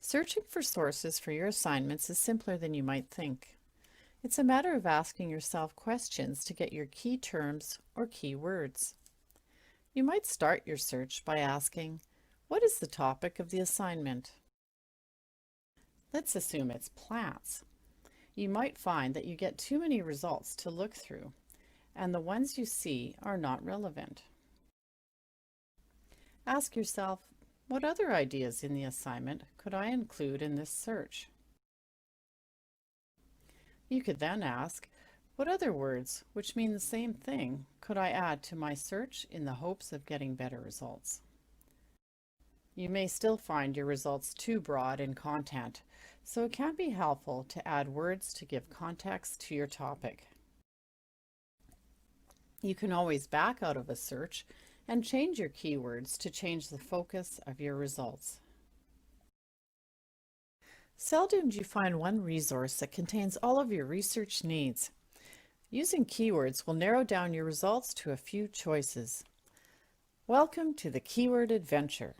Searching for sources for your assignments is simpler than you might think. It's a matter of asking yourself questions to get your key terms or key words. You might start your search by asking, what is the topic of the assignment? Let's assume it's plants. You might find that you get too many results to look through, and the ones you see are not relevant. Ask yourself, what other ideas in the assignment could I include in this search? You could then ask, what other words, which mean the same thing, could I add to my search in the hopes of getting better results? You may still find your results too broad in content, so it can be helpful to add words to give context to your topic. You can always back out of a search and change your keywords to change the focus of your results. Seldom do you find one resource that contains all of your research needs. Using keywords will narrow down your results to a few choices. Welcome to the Keyword Adventure.